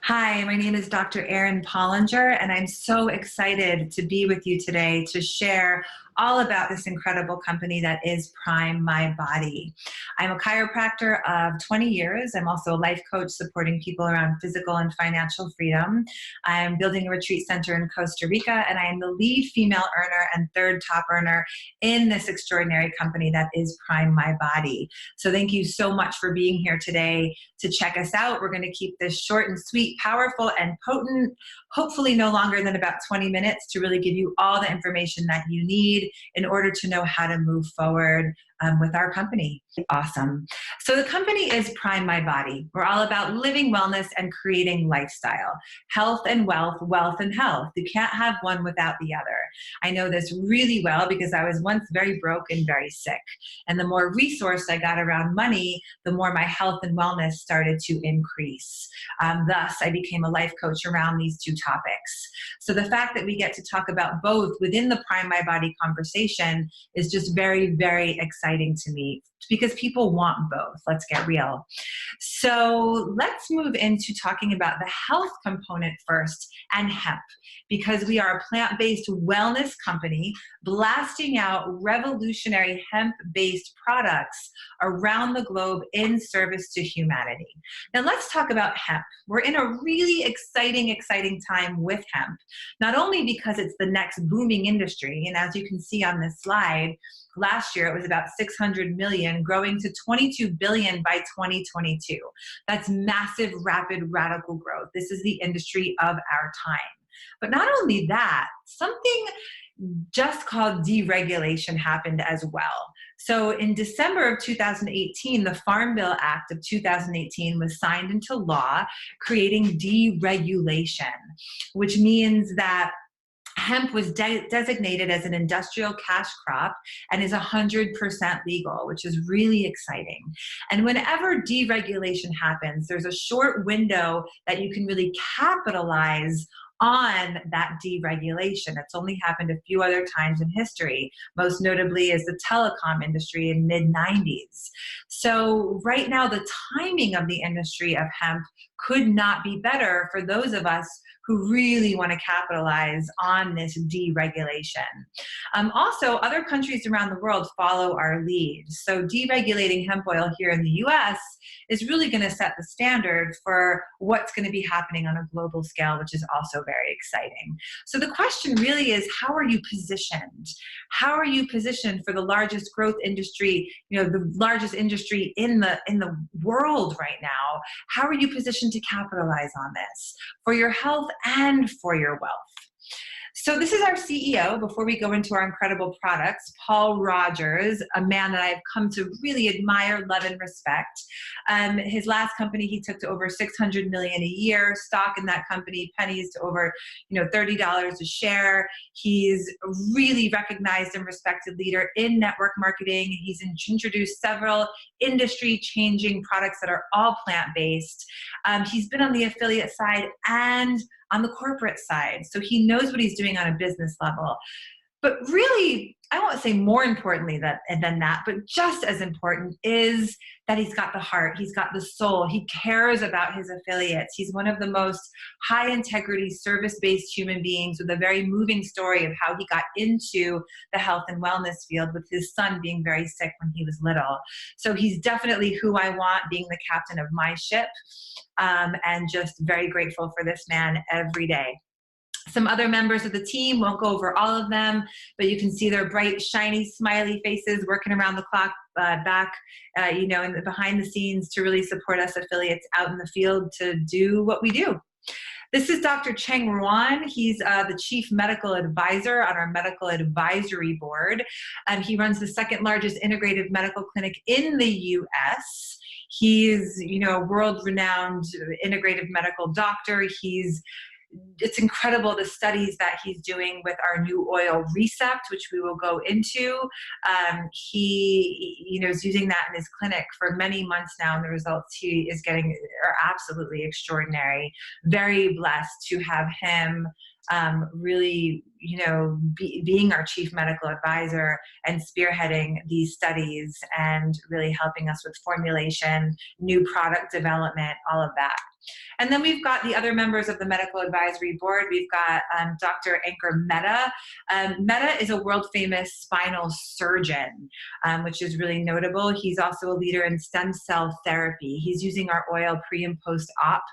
Hi, my name is Dr. Erin Pollinger, and I'm so excited to be with you today to share all about this incredible company that is Prime My Body. I'm a chiropractor of 20 years. I'm also a life coach supporting people around physical and financial freedom. I'm building a retreat center in Costa Rica, and I am the lead female earner and third top earner in this extraordinary company that is Prime My Body. So thank you so much for being here today to check us out. We're going to keep this short and sweet, powerful and potent, hopefully no longer than about 20 minutes to really give you all the information that you need in order to know how to move forward with our company. Awesome. So the company is Prime My Body. We're all about living wellness and creating lifestyle. Health and wealth, wealth and health. You can't have one without the other. I know this really well because I was once very broke and very sick. And the more resourced I got around money, the more my health and wellness started to increase. Thus, I became a life coach around these two topics. So the fact that we get to talk about both within the Prime My Body conversation is just very, very exciting to me because people want both. Let's get real. So let's move into talking about the health component first and hemp, because we are a plant-based wellness company blasting out revolutionary hemp-based products around the globe in service to humanity. Now let's talk about hemp. We're in a really exciting time with hemp, not only because it's the next booming industry, and as you can see on this slide, last year it was about 600 million, growing to 22 billion by 2022. That's massive, rapid, radical growth. This is the industry of our time. But not only that, something just called deregulation happened as well. So in December of 2018, the Farm Bill Act of 2018 was signed into law, creating deregulation, which means that hemp was designated as an industrial cash crop and is 100% legal, which is really exciting. And whenever deregulation happens, there's a short window that you can really capitalize on that deregulation. It's only happened a few other times in history, most notably is the telecom industry in mid-90s. So right now, the timing of the industry of hemp could not be better for those of us who really want to capitalize on this deregulation. Also, other countries around the world follow our lead. So deregulating hemp oil here in the US is really going to set the standard for what's going to be happening on a global scale, which is also very exciting. So the question really is, how are you positioned? How are you positioned for the largest growth industry, the largest industry in the world right now? How are you positioned to capitalize on this for your health and for your wealth? So this is our CEO, before we go into our incredible products, Paul Rogers, a man that I've come to really admire, love, and respect. His last company, he took to over 600 million a year. Stock in that company pennies to over $30 a share. He's a really recognized and respected leader in network marketing. He's introduced several industry-changing products that are all plant-based. He's been on the affiliate side and on the corporate side. So he knows what he's doing on a business level. But really, I won't say more importantly than that, but just as important is that he's got the heart, he's got the soul, he cares about his affiliates. He's one of the most high integrity, service-based human beings with a very moving story of how he got into the health and wellness field with his son being very sick when he was little. So he's definitely who I want being the captain of my ship, and just very grateful for this man every day. Some other members of the team, won't go over all of them, but you can see their bright, shiny, smiley faces working around the clock back, in the behind the scenes to really support us affiliates out in the field to do what we do. This is Dr. Cheng Ruan. He's the Chief Medical Advisor on our Medical Advisory Board. He runs the second largest integrative medical clinic in the U.S. He's, a world-renowned integrative medical doctor. It's incredible the studies that he's doing with our new oil Recept, which we will go into. He is using that in his clinic for many months now, and the results he is getting are absolutely extraordinary. Very blessed to have him really, being our chief medical advisor and spearheading these studies and really helping us with formulation, new product development, all of that. And then we've got the other members of the medical advisory board. We've got Dr. Ankur Mehta. Mehta is a world famous spinal surgeon, which is really notable. He's also a leader in stem cell therapy. He's using our oil pre and post op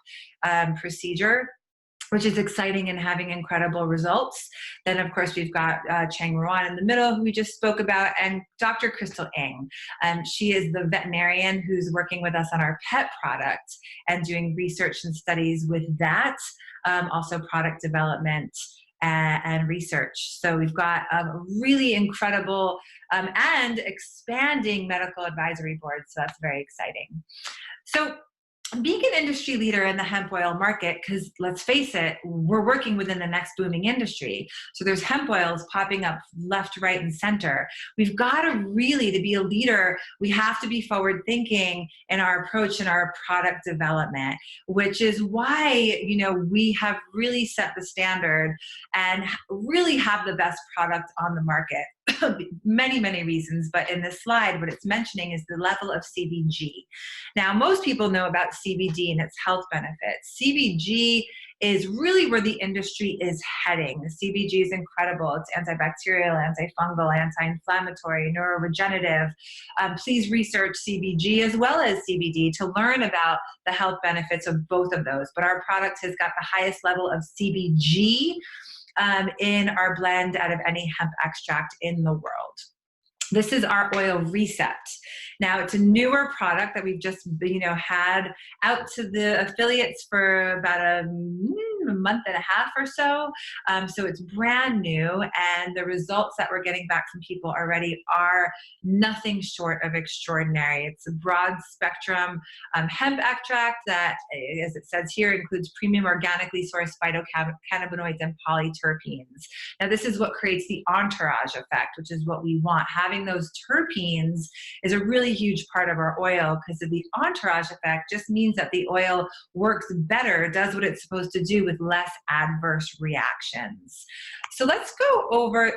procedure, which is exciting and having incredible results. Then, of course, we've got Chang Ruan in the middle, who we just spoke about, and Dr. Crystal Ng. She is the veterinarian who's working with us on our pet product and doing research and studies with that, also product development and research. So we've got a really incredible and expanding medical advisory board, so that's very exciting. So being an industry leader in the hemp oil market, because let's face it, we're working within the next booming industry. So there's hemp oils popping up left, right, and center. We've got to really, to be a leader, we have to be forward thinking in our approach and our product development, which is why, we have really set the standard and really have the best product on the market. Many, many reasons, but in this slide, what it's mentioning is the level of CBG. Now, most people know about CBD and its health benefits. CBG is really where the industry is heading. The CBG is incredible. It's antibacterial, antifungal, anti-inflammatory, neuroregenerative. Please research CBG as well as CBD to learn about the health benefits of both of those. But our product has got the highest level of CBG in our blend out of any hemp extract in the world. This is our oil Reset. Now, it's a newer product that we've just, had out to the affiliates for about a month and a half or so. So it's brand new, and the results that we're getting back from people already are nothing short of extraordinary. It's a broad spectrum hemp extract that, as it says here, includes premium organically sourced phytocannabinoids and polyterpenes. Now, this is what creates the entourage effect, which is what we want. Having those terpenes is a really huge part of our oil, because of the entourage effect just means that the oil works better, does what it's supposed to do with less adverse reactions. So let's go over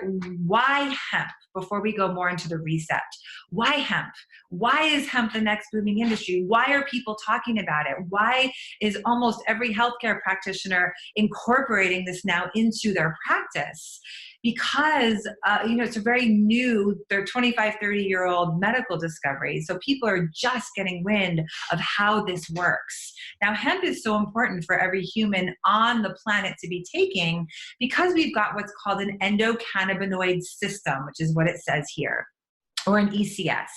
why hemp before we go more into the Reset. Why hemp? Why is hemp the next booming industry? Why are people talking about it? Why is almost every healthcare practitioner incorporating this now into their practice? Because, it's a very new, they're 25, 30-year-old medical discovery. So people are just getting wind of how this works. Now, hemp is so important for every human on the planet to be taking, because we've got what's called an endocannabinoid system, which is what it says here, or an ECS.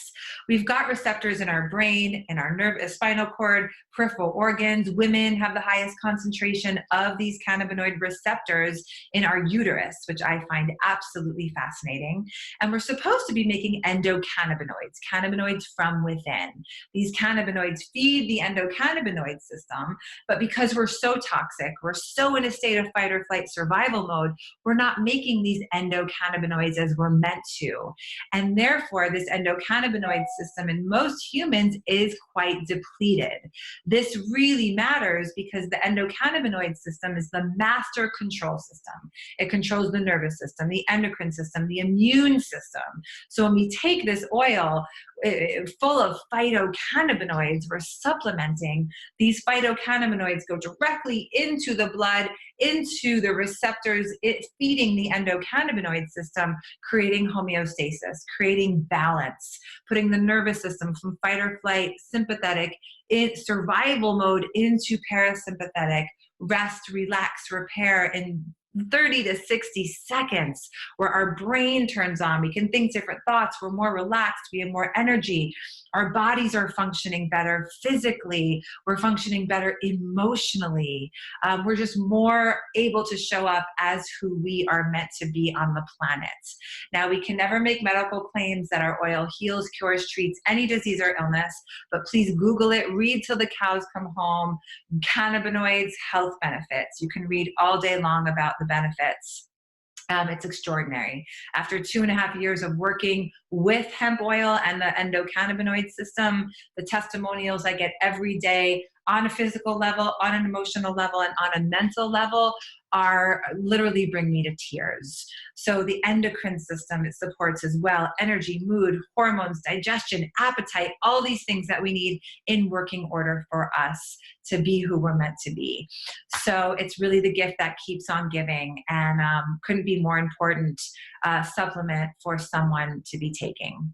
We've got receptors in our brain, in our spinal cord, peripheral organs. Women have the highest concentration of these cannabinoid receptors in our uterus, which I find absolutely fascinating. And we're supposed to be making endocannabinoids, cannabinoids from within. These cannabinoids feed the endocannabinoid system, but because we're so toxic, we're so in a state of fight or flight survival mode, we're not making these endocannabinoids as we're meant to. And therefore, this endocannabinoid system in most humans is quite depleted. This really matters because the endocannabinoid system is the master control system. It controls the nervous system, the endocrine system, the immune system. So when we take this oil full of phytocannabinoids, we're supplementing. These phytocannabinoids go directly into the blood, into the receptors, feeding the endocannabinoid system, creating homeostasis, creating balance, putting the nervous system from fight or flight, sympathetic, in survival mode into parasympathetic, rest, relax, repair in 30 to 60 seconds, where our brain turns on. We can think different thoughts. We're more relaxed. We have more energy. Our bodies are functioning better physically. We're functioning better emotionally. We're just more able to show up as who we are meant to be on the planet. Now, we can never make medical claims that our oil heals, cures, treats any disease or illness, but please Google it, read till the cows come home, cannabinoids, health benefits. You can read all day long about the benefits. It's extraordinary. After 2.5 years of working with hemp oil and the endocannabinoid system, the testimonials I get every day on a physical level, on an emotional level, and on a mental level are literally bring me to tears. So the endocrine system, it supports as well, energy, mood, hormones, digestion, appetite, all these things that we need in working order for us to be who we're meant to be. So it's really the gift that keeps on giving, and couldn't be more important supplement for someone to be taking.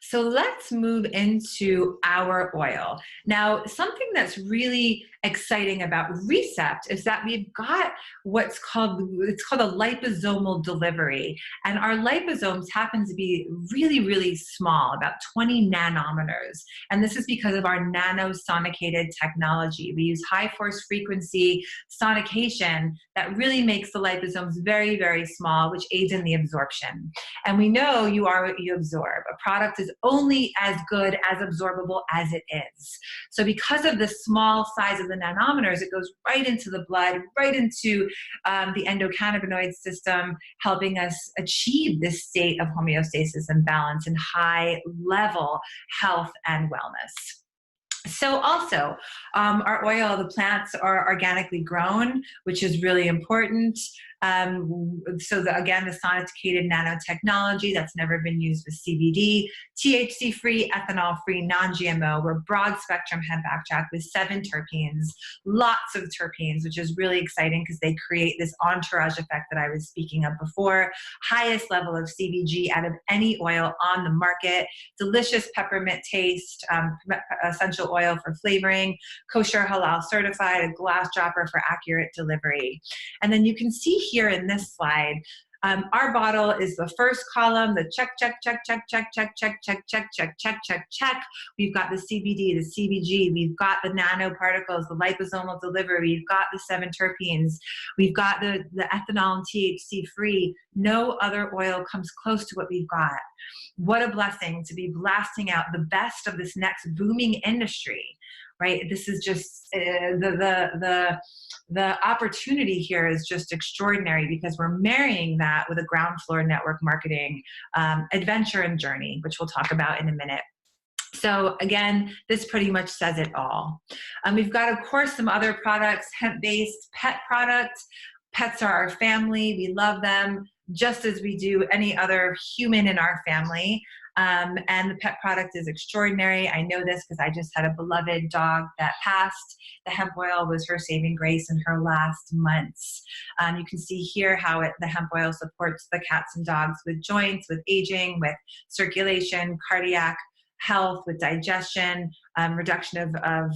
So let's move into our oil. Now, something that's really exciting about Recept is that we've got what's called, it's called a liposomal delivery. And our liposomes happen to be really, really small, about 20 nanometers. And this is because of our nanosonicated technology. We use high force frequency sonication that really makes the liposomes very, very small, which aids in the absorption. And we know you are what you absorb. A product is only as good as absorbable as it is. So because of the small size of the nanometers, it goes right into the blood, right into the endocannabinoid system, helping us achieve this state of homeostasis and balance and high level health and wellness. So also, our oil, the plants are organically grown, which is really important. Again, the sonicated nanotechnology that's never been used with CBD, THC-free, ethanol-free, non-GMO. We're broad spectrum hemp extract with 7 terpenes, lots of terpenes, which is really exciting because they create this entourage effect that I was speaking of before. Highest level of CBG out of any oil on the market. Delicious peppermint taste, essential oil for flavoring, kosher halal certified, a glass dropper for accurate delivery. And then you can see here in this slide, our bottle is the first column, the check, check, check, check, check, check, check, check, check, check, check, check, check. We've got the CBD, the CBG, we've got the nanoparticles, the liposomal delivery, we've got the 7 terpenes, we've got the ethanol and THC free. No other oil comes close to what we've got. What a blessing to be blasting out the best of this next booming industry, right? This is just the opportunity here is just extraordinary because we're marrying that with a ground floor network marketing adventure and journey, which we'll talk about in a minute. So again, this pretty much says it all. We've got, of course, some other products, hemp-based pet products. Pets are our family. We love them just as we do any other human in our family. And the pet product is extraordinary. I know this because I just had a beloved dog that passed. The hemp oil was her saving grace in her last months. You can see here how the hemp oil supports the cats and dogs with joints, with aging, with circulation, cardiac health, with digestion, reduction of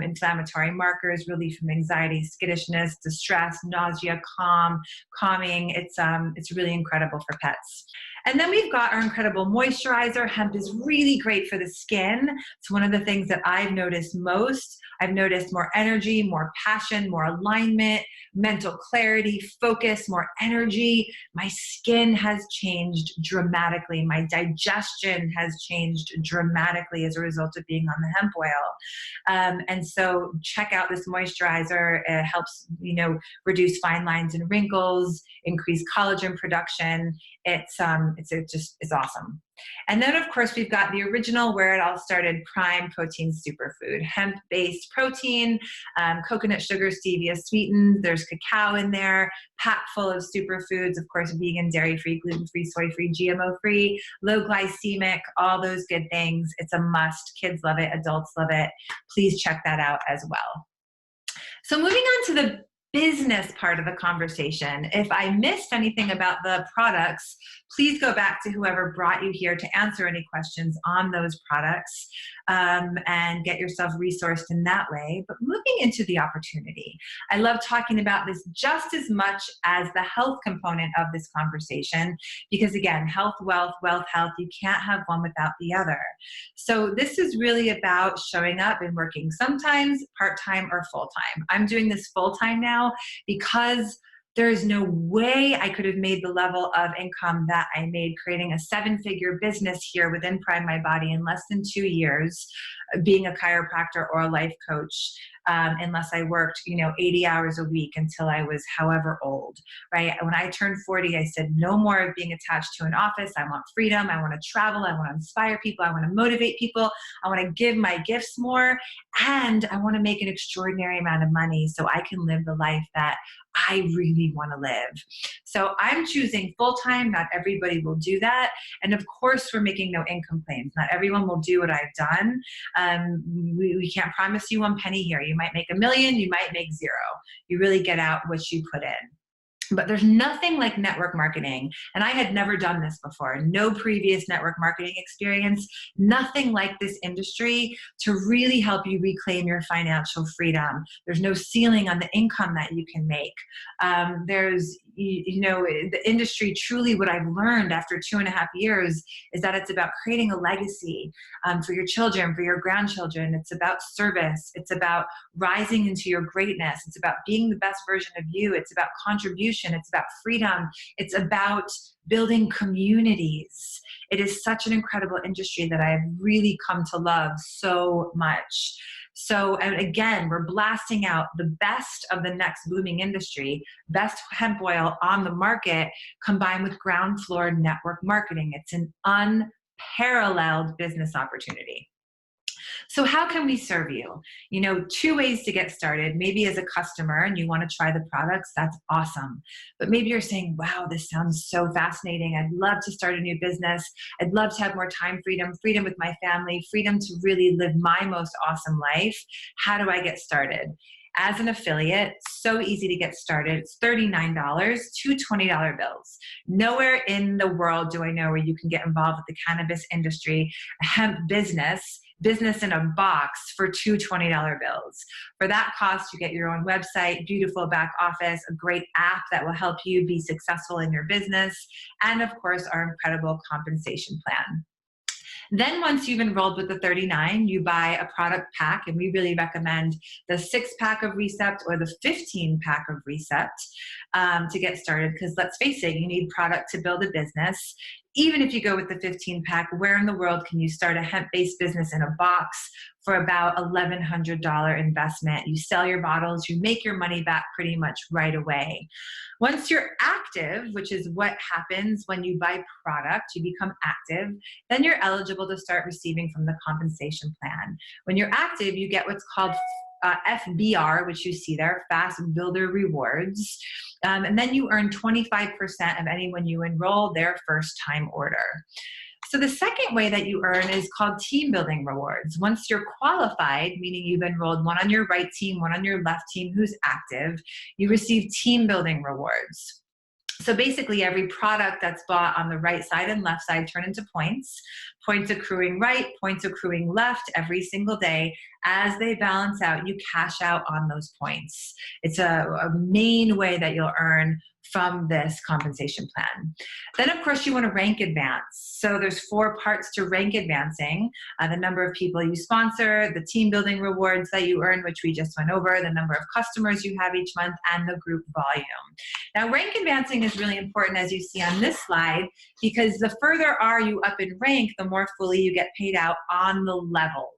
inflammatory markers, relief from anxiety, skittishness, distress, nausea, calming. It's really incredible for pets. And then we've got our incredible moisturizer. Hemp is really great for the skin. It's one of the things that I've noticed most. I've noticed more energy, more passion, more alignment, mental clarity, focus, more energy. My skin has changed dramatically. My digestion has changed dramatically as a result of being on the hemp oil. And so check out this moisturizer. It helps, reduce fine lines and wrinkles, increase collagen production. It's awesome. And then, of course, we've got the original where it all started, Prime Protein Superfood, hemp-based protein, coconut sugar, stevia sweetened. There's cacao in there, packed full of superfoods, of course, vegan, dairy-free, gluten-free, soy-free, GMO-free, low glycemic, all those good things. It's a must. Kids love it. Adults love it. Please check that out as well. So moving on to the business part of the conversation. If I missed anything about the products, please go back to whoever brought you here to answer any questions on those products and get yourself resourced in that way. But moving into the opportunity, I love talking about this just as much as the health component of this conversation, because again, health, wealth, wealth, health, you can't have one without the other. So this is really about showing up and working sometimes part-time or full-time. I'm doing this full-time now because There is no way I could have made the level of income that I made creating a 7-figure business here within Prime My Body in less than 2 years, being a chiropractor or a life coach, unless I worked, 80 hours a week until I was however old, right? When I turned 40, I said, no more of being attached to an office. I want freedom. I want to travel. I want to inspire people. I want to motivate people. I want to give my gifts more. And I want to make an extraordinary amount of money so I can live the life that I really want to live. So I'm choosing full-time. Not everybody will do that. And of course, we're making no income claims. Not everyone will do what I've done. We can't promise you one penny here. You might make $1 million, you might make 0. You really get out what you put in. But there's nothing like network marketing. And I had never done this before. No previous network marketing experience, nothing like this industry to really help you reclaim your financial freedom. There's no ceiling on the income that you can make. The industry, truly what I've learned after 2.5 years is that it's about creating a legacy for your children, for your grandchildren. It's about service. It's about rising into your greatness. It's about being the best version of you. It's about contribution. It's about freedom. It's about building communities. It is such an incredible industry that I've really come to love so much. So, and again, we're blasting out the best of the next booming industry, best hemp oil on the market, combined with ground floor network marketing. It's an unparalleled business opportunity. So how can we serve you? 2 ways to get started. Maybe as a customer and you want to try the products, that's awesome. But maybe you're saying, wow, this sounds so fascinating. I'd love to start a new business. I'd love to have more time freedom with my family, freedom to really live my most awesome life. How do I get started? As an affiliate, so easy to get started. It's $39, 2 $20 bills. Nowhere in the world do I know where you can get involved with the cannabis industry, a hemp business in a box for 2 $20 bills. For that cost, you get your own website, beautiful back office, a great app that will help you be successful in your business, and of course, our incredible compensation plan. Then once you've enrolled with the 39, you buy a product pack, and we really recommend the 6-pack of Recept or the 15-pack of Recept to get started, because let's face it, you need product to build a business. Even if you go with the 15-pack, where in the world can you start a hemp-based business in a box for about $1,100 investment? You sell your bottles, you make your money back pretty much right away. Once you're active, which is what happens when you buy product, you become active, then you're eligible to start receiving from the compensation plan. When you're active, you get what's called FBR, which you see there, Fast Builder Rewards. And then you earn 25% of anyone you enroll their first time order. So the second way that you earn is called team building rewards. Once you're qualified, meaning you've enrolled one on your right team, one on your left team who's active, you receive team building rewards. So basically every product that's bought on the right side and left side turn into points accruing right, points accruing left every single day. As they balance out, you cash out on those points. It's a main way that you'll earn from this compensation plan. Then, of course, you want to rank advance. So there's 4 parts to rank advancing. The number of people you sponsor, the team building rewards that you earn, which we just went over, the number of customers you have each month, and the group volume. Now, rank advancing is really important, as you see on this slide, because the further are you up in rank, the more fully you get paid out on the levels.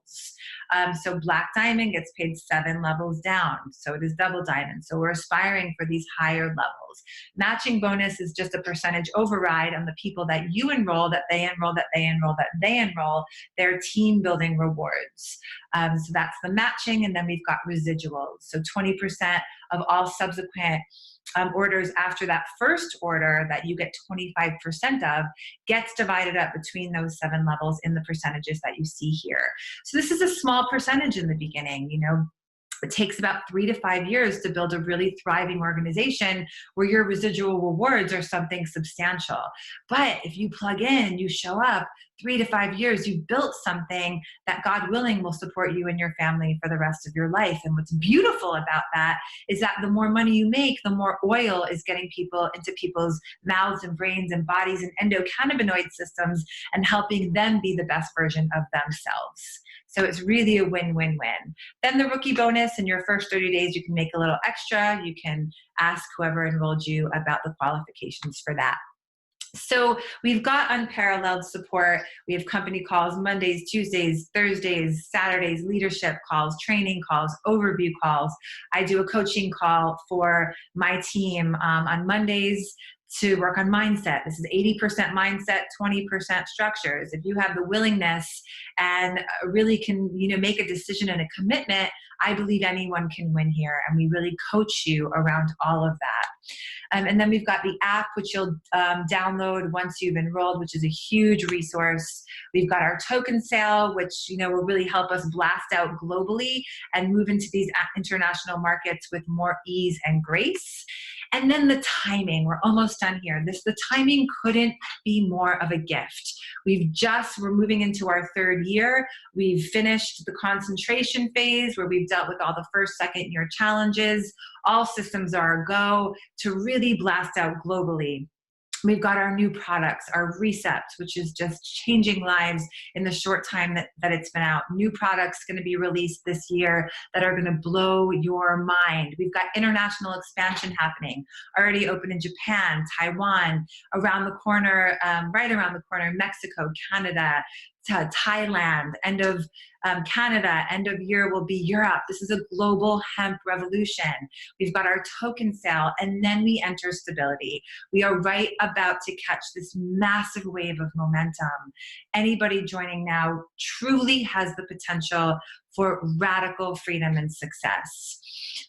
So Black Diamond gets paid 7 levels down. So it is Double Diamond. So we're aspiring for these higher levels. Matching bonus is just a percentage override on the people that you enroll, that they enroll, that they enroll, that they enroll, their team building rewards. So that's the matching. And then we've got residuals. So 20% of all subsequent orders after that first order that you get 25% of gets divided up between those 7 levels in the percentages that you see here. So this is a small percentage in the beginning. It takes about 3 to 5 years to build a really thriving organization where your residual rewards are something substantial. But if you plug in, you show up, 3 to 5 years, you've built something that, God willing, will support you and your family for the rest of your life. And what's beautiful about that is that the more money you make, the more oil is getting people into people's mouths and brains and bodies and endocannabinoid systems, and helping them be the best version of themselves. So it's really a win-win-win. Then the rookie bonus, in your first 30 days, you can make a little extra. You can ask whoever enrolled you about the qualifications for that. So we've got unparalleled support. We have company calls Mondays, Tuesdays, Thursdays, Saturdays, leadership calls, training calls, overview calls. I do a coaching call for my team on Mondays to work on mindset. This is 80% mindset, 20% structures. If you have the willingness and really can, make a decision and a commitment, I believe anyone can win here. And we really coach you around all of that. And then we've got the app, which you'll download once you've enrolled, which is a huge resource. We've got our token sale, which will really help us blast out globally and move into these international markets with more ease and grace. And then the timing, we're almost done here. The timing couldn't be more of a gift. We're moving into our third year. We've finished the concentration phase where we've dealt with all the first, second year challenges. All systems are a go to really blast out globally. We've got our new products, our Recept, which is just changing lives in the short time that it's been out. New products going to be released this year that are going to blow your mind. We've got international expansion happening, already open in Japan, Taiwan, around the corner, right around the corner, Mexico, Canada, to Thailand, end of Canada, end of year will be Europe. This is a global hemp revolution. We've got our token sale, and then we enter stability. We are right about to catch this massive wave of momentum. Anybody joining now truly has the potential for radical freedom and success.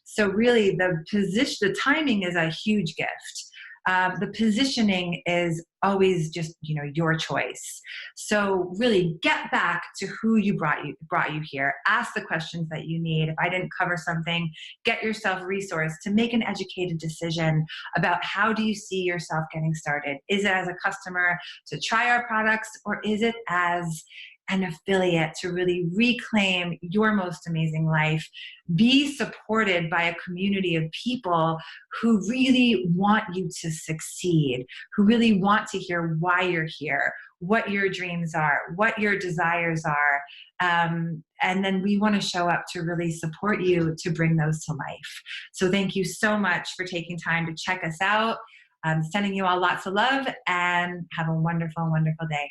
So really the timing is a huge gift. The positioning is always just, your choice. So really get back to who brought you here. Ask the questions that you need. If I didn't cover something, get yourself resourced to make an educated decision about how do you see yourself getting started. Is it as a customer to try our products, or is it as an affiliate to really reclaim your most amazing life, be supported by a community of people who really want you to succeed, who really want to hear why you're here, what your dreams are, what your desires are. And then we want to show up to really support you to bring those to life. So thank you so much for taking time to check us out. I'm sending you all lots of love, and have a wonderful, wonderful day.